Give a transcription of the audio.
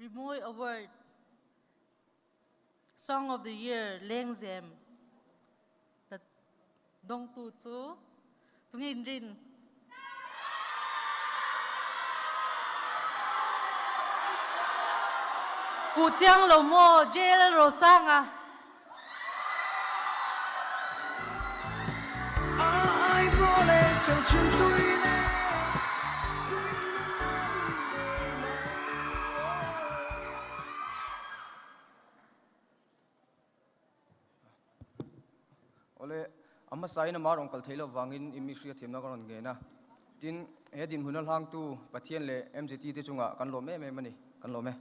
Rimoy Award Song of the Year Leng Zem that Dong Tu Tu Tungin Rin Phu Jiang Lo Mo Jail Rosanga ai vuole senza un tuine ole amma saina mar ongkal thailo wangin imisria themna karon ge na tin hedin hunal hang tu pathian le mgt te chunga kan lo me me mani kan lo me